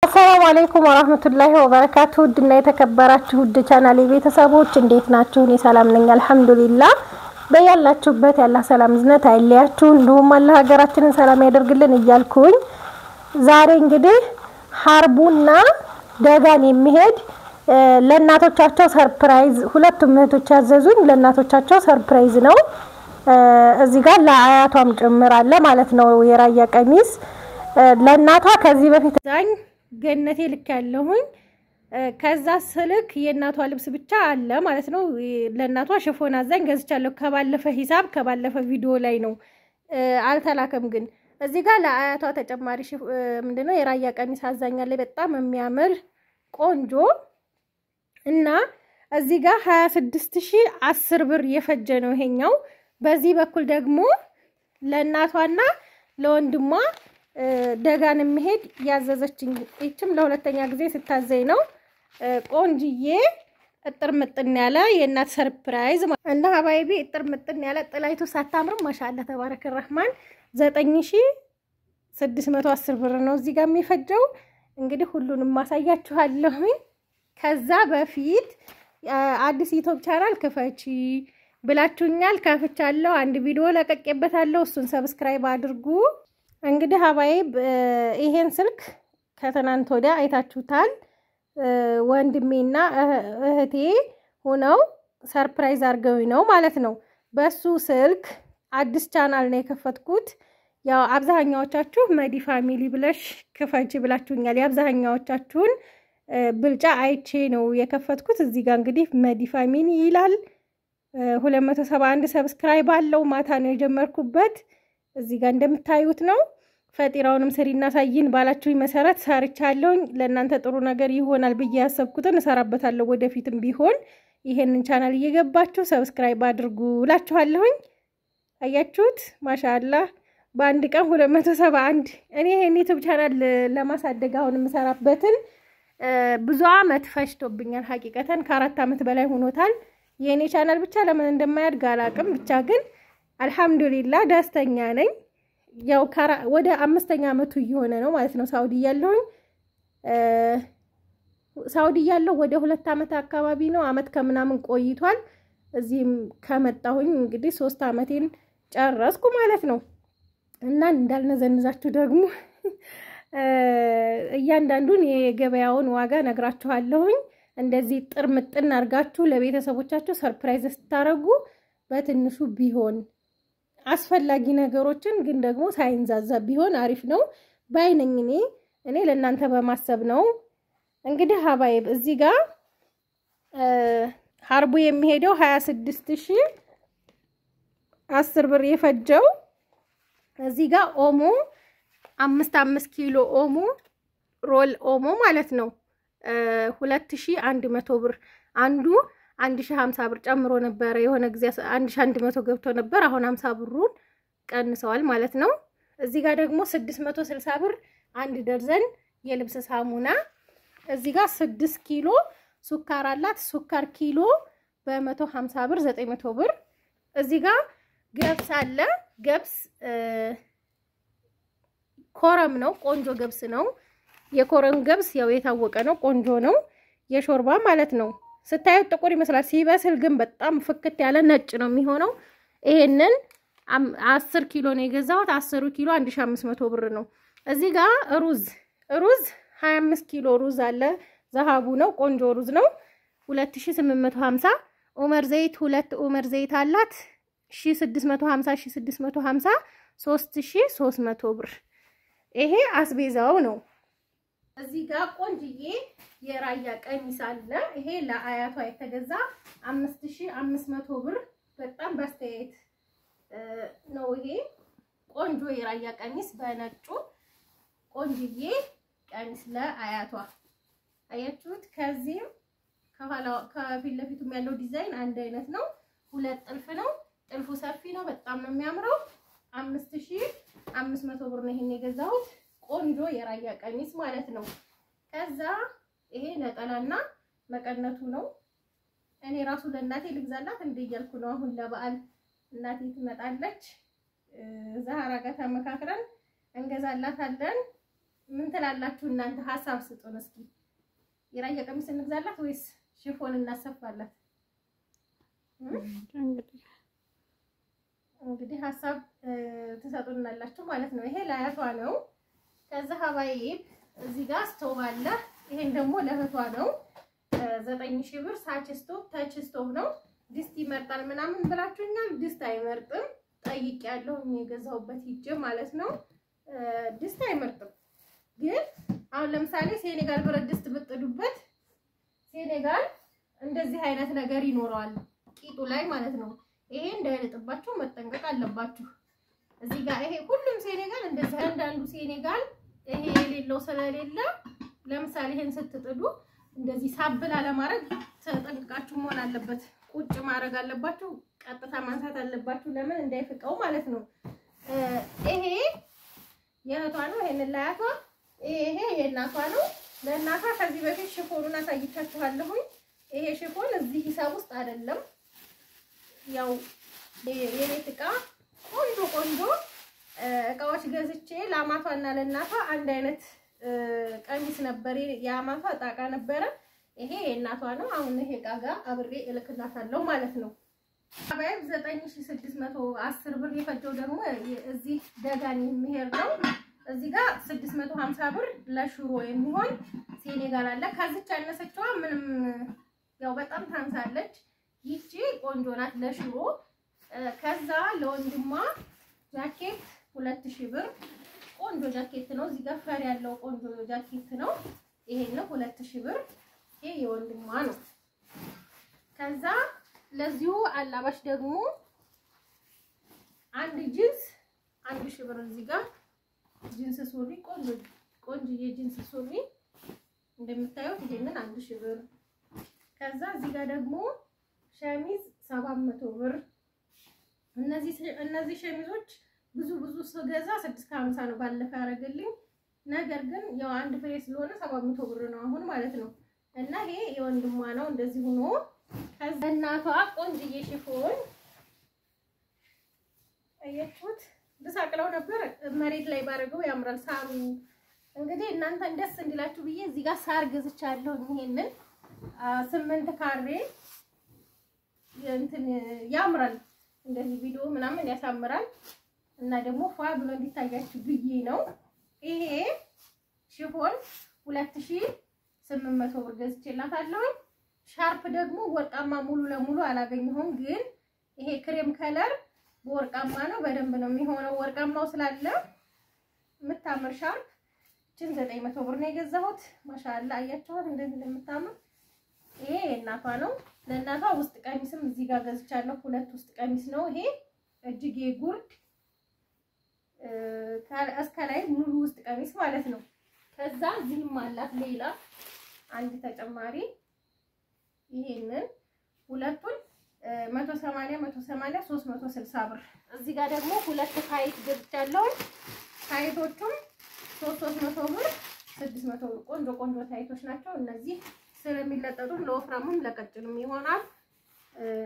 السلام عليكم ورحمة الله وبركاته. دنا يتكبراتችሁ ውድ ቻናሌ ቤተሰቦች እንዴት ናችሁ? እኔ ሰላም ነኝ አልহামዱሊላህ። በያላችሁበት ያላ ሰላም ዝነት አይለያችሁ እንደውም አላህ ሀገራችንን ሰላም ያደርግልን እያልኩኝ ዛሬ እንግዲህ ሀርቡና ደጋን የሚሄድ ለእናቶቻቸው ሰርፕራይዝ ሁለቱም እህቶች ያዘዙኝ ለእናቶቻቸው ሰርፕራይዝ ነው። እዚህ ጋር ለአያቷም ጭምር አለ ማለት ነው የራያ ቀሚስ ለእናቷ ከዚህ በፊት ዛኝ ገነቴ ልክ ያለሁኝ ከዛ ስልክ የእናቷ ልብስ ብቻ አለ ማለት ነው። ለእናቷ ሽፎን አዛኝ ገዝቻለሁ ከባለፈ ሂሳብ ከባለፈ ቪዲዮ ላይ ነው አልተላከም። ግን እዚህ ጋር ለአያቷ ተጨማሪ ምንድነው የራያ ቀሚስ አዛኛለች በጣም የሚያምር ቆንጆ እና እዚህ ጋር 26010 ብር የፈጀ ነው ይሄኛው። በዚህ በኩል ደግሞ ለእናቷና ለወንድሟ ደጋን መሄድ ያዘዘችኝ እቺም ለሁለተኛ ጊዜ ስታዘይ ነው። ቆንጂዬ እጥር ምጥን ያለ የእናት ሰርፕራይዝ እና ሀባይቢ እጥር ምጥን ያለ ጥላይቱ ሳታምር ማሻአላ ተባረከ ረህማን 9610 ብር ነው እዚህ ጋር የሚፈጀው። እንግዲህ ሁሉንም ማሳያችኋለሁ። ከዛ በፊት አዲስ ዩቲዩብ ቻናል ክፈቺ ብላችሁኛል ከፍቻለሁ። አንድ ቪዲዮ ለቀቀበታለሁ እሱን ሰብስክራይብ አድርጉ። እንግዲህ ሀባይብ ይሄን ስልክ ከተናንት ወዲያ አይታችሁታል። ወንድሜና እህቴ ሆነው ሰርፕራይዝ አርገውኝ ነው ማለት ነው። በሱ ስልክ አዲስ ቻናል ነው የከፈትኩት። ያው አብዛኛዎቻችሁ መዲ ፋሚሊ ብለሽ ክፈቺ ብላችሁኛል። ያብዛኛዎቻችሁን ብልጫ አይቼ ነው የከፈትኩት። እዚህ ጋር እንግዲህ መዲ ፋሚሊ ይላል 271 ሰብስክራይብ አለው። ማታ ነው የጀመርኩበት። እዚህ ጋር እንደምታዩት ነው። ፈጢራውንም ስሪና ሳይን ባላችሁ መሰረት ሰርቻለሁ። ለእናንተ ጥሩ ነገር ይሆናል ብዬ ያሰብኩትን እሰራበታለሁ ወደፊትም ቢሆን። ይሄንን ቻናል እየገባችሁ ሰብስክራይብ አድርጉ እላችኋለሁ። አያችሁት ማሻአላህ በአንድ ቀን 271 እኔ ይሄን ዩቲዩብ ቻናል ለማሳደግ አሁን የምሰራበትን ብዙ አመት ፈጅቶብኛል። ሐቂቀተን ከ4 አመት በላይ ሆኖታል። የኔ ቻናል ብቻ ለምን እንደማያድግ አላቅም። ብቻ ግን አልহামዱሊላህ ደስተኛ ነኝ። ያው ወደ 5ኛ አመቱ እየሆነ ነው ማለት ነው ሳውዲ ያለሁኝ። ሳውዲ ያለው ወደ 2 አመት አካባቢ ነው አመት ከምናምን ቆይቷል። እዚህም ከመጣሁኝ እንግዲህ 3 አመቴን ጨረስኩ ማለት ነው። እና እንዳልነዘንዛችሁ ደግሞ እያንዳንዱን የገበያውን ዋጋ ነግራችኋለሁኝ። እንደዚህ ጥርምጥን አርጋችሁ ለቤተሰቦቻችሁ ሰርፕራይዝ ስታረጉ በትንሹ ቢሆን አስፈላጊ ነገሮችን ግን ደግሞ ሳይንዛዛ ቢሆን አሪፍ ነው ባይነኝ። እኔ ለእናንተ በማሰብ ነው። እንግዲህ ሀባይብ እዚህ ጋር ሀርቡ የሚሄደው 26010 ብር የፈጀው። እዚህ ጋር ኦሞ 5 ኪሎ ኦሞ ሮል ኦሞ ማለት ነው 2100 ብር አንዱ 1050 ብር ጨምሮ ነበር። የሆነ ጊዜ 1100 ገብቶ ነበር። አሁን 50 ብሩን ቀንሰዋል ማለት ነው። እዚህ ጋር ደግሞ 660 ብር አንድ ደርዘን የልብስ ሳሙና። እዚህ ጋር 6 ኪሎ ሱካር አላት። ሱካር ኪሎ በ150 ብር 900 ብር። እዚህ ጋር ገብስ አለ። ገብስ ኮረም ነው ቆንጆ ገብስ ነው። የኮረም ገብስ ያው የታወቀ ነው ቆንጆ ነው። የሾርባ ማለት ነው። ስታዩት ጥቁር ይመስላል ሲበስል ግን በጣም ፍክት ያለ ነጭ ነው የሚሆነው። ይሄንን 10 ኪሎ ነው የገዛሁት። 10 ኪሎ 1500 ብር ነው። እዚህ ጋር ሩዝ 25 ኪሎ ሩዝ አለ። ዘሃቡ ነው ቆንጆ ሩዝ ነው 2850። ኡመር ዘይት 2 ኡመር ዘይት አላት 1650 3300 ብር። ይሄ አስቤዛው ነው። እዚህ ጋር ቆንጅዬ የራያ ቀሚስ አለ። ይሄ ለአያቷ የተገዛ 5500 ብር በጣም በስተያየት ነው። ይሄ ቆንጆ የራያ ቀሚስ በነጩ ቆንጅዬ ቀሚስ ለአያቷ አያችሁት። ከዚህም ከኋላ ከፊት ለፊቱም ያለው ዲዛይን አንድ አይነት ነው። 2 ጥልፍ ነው። ጥልፉ ሰፊ ነው በጣም ነው የሚያምረው። 5500 ብር ነው ይሄን የገዛሁት። ቆንጆ የራያ ቀሚስ ማለት ነው። ከዛ ይሄ ነጠላና መቀነቱ ነው። እኔ ራሱ ለእናቴ ልግዛላት እንደያልኩ ነው። አሁን ለበዓል እናቴ ትመጣለች። ዛሃራ ጋር ተመካክረን እንገዛላታለን። ምን ትላላችሁ እናንተ? ሐሳብ ስጡን እስኪ። የራያ ቀሚስ እንግዛላት ወይስ ሽፎን እናሰፋላት? እንግዲህ ሐሳብ ትሰጡናላችሁ ማለት ነው። ይሄ ለአያቷ ነው። ከዛ ሀባዬ እዚህ ጋር ስቶቭ አለ። ይሄን ደግሞ ለእህቷ ነው። 9000 ብር ሳች ስቶቭ ታች ስቶቭ ነው። ድስት ይመርጣል ምናምን ብላችሁኛል። ድስት አይመርጥም። ጠይቄያለሁ የገዛሁበት ሂጅ ማለት ነው። ድስት አይመርጥም። ግን አሁን ለምሳሌ ሴኔጋል ብረት ድስት ብትጥዱበት ሴኔጋል እንደዚህ አይነት ነገር ይኖረዋል ቂጡ ላይ ማለት ነው። ይሄ እንዳይልጥባችሁ መጠንቀቅ አለባችሁ። እዚህ ጋር ይሄ ሁሉም ሴኔጋል እንደዚህ አንዳንዱ ሴኔጋል ይሄ የሌለው ስለሌለ ለምሳሌ ይሄን ስትጥዱ እንደዚህ ሳብላ ለማድረግ ተጠንቅቃችሁ መሆን አለበት። ቁጭ ማድረግ አለባችሁ። ቀጥታ ማንሳት አለባችሁ። ለምን እንዳይፍቀው ማለት ነው። ይሄ የእህቷ ነው። ይሄን ለአያቷ፣ ይሄ የእናቷ ነው። ለእናቷ ከዚህ በፊት ሽፎኑን አሳይቻችኋለሁ። ይሄ ሽፎን እዚህ ሂሳብ ውስጥ አይደለም። ያው የቤት ዕቃ ቆንጆ እቃዎች ገዝቼ ለአማቷና ለእናቷ አንድ አይነት ቀሚስ ነበር። የአማቷ ጣቃ ነበረ። ይሄ የእናቷ ነው። አሁን ይሄ ዕቃ ጋር አብሬ እልክላታለሁ ማለት ነው። አባይብ 9610 ብር የፈጀው ደግሞ እዚህ ደጋን የሚሄድ ነው። እዚህ ጋር 650 ብር ለሽሮ የሚሆን ሴኔጋል አለ። ከዚች ያነሰችዋ ምንም ያው በጣም ታንሳለች። ይቺ ቆንጆ ናት ለሽሮ። ከዛ ለወንድሟ ጃኬት 2000 ብር ቆንጆ ጃኬት ነው። እዚህ ጋር ፈር ያለው ቆንጆ ጃኬት ነው። ይሄን ነው 2000 ብር። ይሄ የወንድሟ ነው። ከዛ ለዚሁ አላባሽ ደግሞ አንድ ጂንስ 1000 ብር። እዚህ ጋር ጂንስ ሱሪ ቆንጆ የጂንስ ሱሪ እንደምታዩት ይሄንን 1000 ብር። ከዛ እዚህ ጋር ደግሞ ሸሚዝ 700 ብር። እነዚህ ሸሚዞች ብዙ ስገዛ 650 ነው ባለፈ ያረጋልኝ። ነገር ግን ያው አንድ ፍሬ ስለሆነ 700 ብር ነው አሁን ማለት ነው። እና ይሄ የወንድሟ ነው እንደዚህ ሆኖ። ከዛ እናቷ ቆንጆዬ ሽፎን አያችሁት። ልሳቅለው ነበር መሬት ላይ ባረገው ያምራል ሳሩ። እንግዲህ እናንተ ደስ እንዲላችሁ ብዬ እዚህ ጋር ሳር ገዝቻለሁ። ይሄንን 8 ካሬ እንትን ያምራል። እንደዚህ ቪዲዮ ምናምን ያሳምራል እና ደግሞ ፏ ብሎ እንዲታያችሁ ብዬ ነው። ይሄ ሽፎን 2800 ብር ገዝቼላታለሁ። ሻርፕ ደግሞ ወርቃማ ሙሉ ለሙሉ አላገኘሁም። ግን ይሄ ክሬም ከለር በወርቃማ ነው። በደንብ ነው የሚሆነው። ወርቃማው ስላለ የምታምር ሻርፕ እቺን 900 ብር ነው የገዛሁት። ማሻአላ አያችኋት እንደዚህ እንደምታምር። ይሄ የእናቷ ነው። ለእናቷ ውስጥ ቀሚስም እዚህ ጋር ገዝቻለሁ። 2 ውስጥ ቀሚስ ነው። ይሄ እጅጌ ጉርድ እስከ ላይ ሙሉ ውስጥ ቀሚስ ማለት ነው። ከዛ እዚህም አላት ሌላ አንድ ተጨማሪ ይሄንን ሁለቱን 180 360 ብር። እዚህ ጋር ደግሞ 2 ታይት ገዝቻለሁ። ታይቶቹም 300 ብር 600 ብር። ቆንጆ ታይቶች ናቸው እነዚህ። ስለሚለጠጡም ለወፍራሙም ለቀጭንም ይሆናል።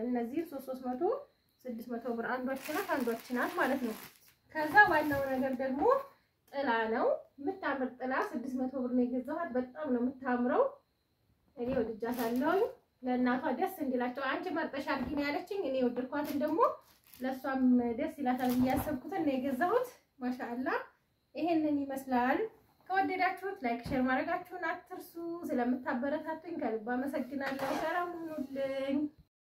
እነዚህ 300 600 ብር አንዷች ናት ማለት ነው። ከዛ ዋናው ነገር ደግሞ ጥላ ነው። የምታምር ጥላ 600 ብር ነው የገዛኋት። በጣም ነው የምታምረው። እኔ ወድጃታለሁ። ለእናቷ ደስ እንዲላቸው አንቺ መርጠሽ አድርጊ ነው ያለችኝ። እኔ ወደድኳትን ደግሞ ለሷም ደስ ይላታል እያሰብኩትን ነው የገዛሁት። ማሻአላ ይሄንን ይመስላል። ከወደዳችሁት ላይክ ሼር ማድረጋችሁን አትርሱ። ስለምታበረታቱኝ ከልብ አመሰግናለሁ። ሰላም